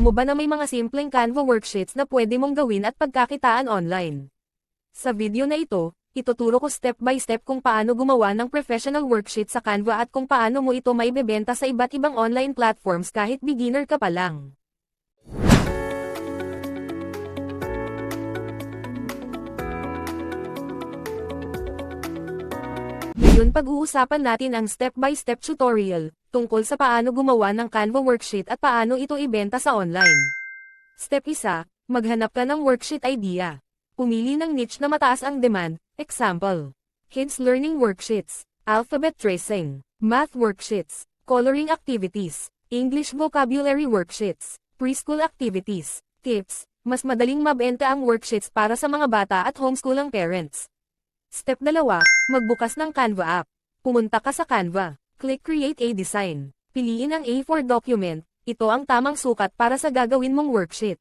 Alam mo ba na may mga simpleng Canva worksheets na pwede mong gawin at pagkakitaan online? Sa video na ito, ituturo ko step by step kung paano gumawa ng professional worksheet sa Canva at kung paano mo ito maibebenta sa iba't ibang online platforms kahit beginner ka pa lang. Ngayon pag-uusapan natin ang step-by-step tutorial tungkol sa paano gumawa ng Canva worksheet at paano ito ibenta sa online. Step 1, maghanap ka ng worksheet idea. Pumili ng niche na mataas ang demand, example, Kids Learning Worksheets, Alphabet Tracing, Math Worksheets, Coloring Activities, English Vocabulary Worksheets, Preschool Activities, Tips, mas madaling mabenta ang worksheets para sa mga bata at homeschooling parents. Step 2, magbukas ng Canva app. Pumunta ka sa Canva, click Create a Design. Piliin ang A4 document, ito ang tamang sukat para sa gagawin mong worksheet.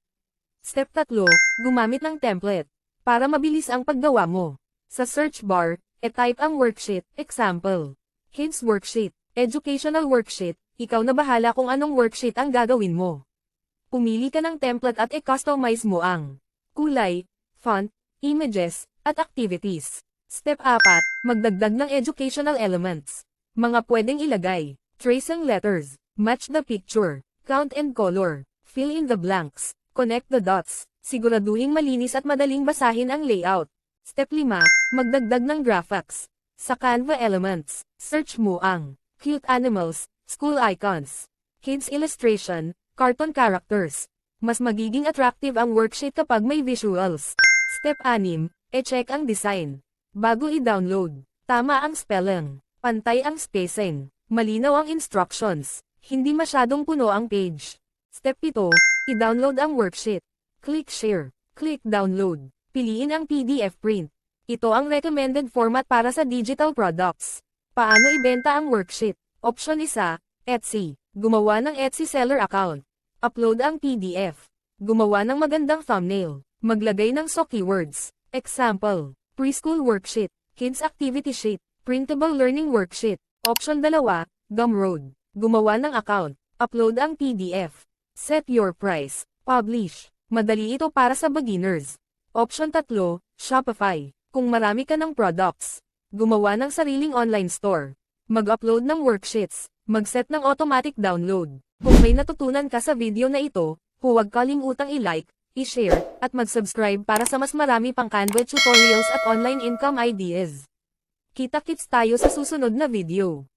Step 3, gumamit ng template. Para mabilis ang paggawa mo. Sa search bar, e-type ang worksheet, example, Kids Worksheet, Educational Worksheet, ikaw na bahala kung anong worksheet ang gagawin mo. Pumili ka ng template at i-customize mo ang kulay, font, images, at activities. Step 4, magdagdag ng educational elements. Mga pwedeng ilagay, tracing letters, match the picture, count and color, fill in the blanks, connect the dots, siguraduhing malinis at madaling basahin ang layout. Step 5, magdagdag ng graphics. Sa Canva Elements, search mo ang cute animals, school icons, kids illustration, cartoon characters. Mas magiging attractive ang worksheet kapag may visuals. Step 6, e-check ang design. Bago i-download, tama ang spelling, pantay ang spacing, malinaw ang instructions, hindi masyadong puno ang page. Step 7, i-download ang worksheet. Click Share, click Download, piliin ang PDF print. Ito ang recommended format para sa digital products. Paano ibenta ang worksheet? Option 1, Etsy. Gumawa ng Etsy seller account. Upload ang PDF. Gumawa ng magandang thumbnail. Maglagay ng keywords. Example, Preschool Worksheet, Kids Activity Sheet, Printable Learning Worksheet. Option 2, Gumroad. Gumawa ng account. Upload ang PDF. Set your price. Publish. Madali ito para sa beginners. Option 3, Shopify. Kung marami ka ng products. Gumawa ng sariling online store. Mag-upload ng worksheets. Mag-set ng automatic download. Kung may natutunan ka sa video na ito, huwag kalimutang i-like, i-share, at mag-subscribe para sa mas marami pang Canva tutorials at online income ideas. Kita-kits tayo sa susunod na video.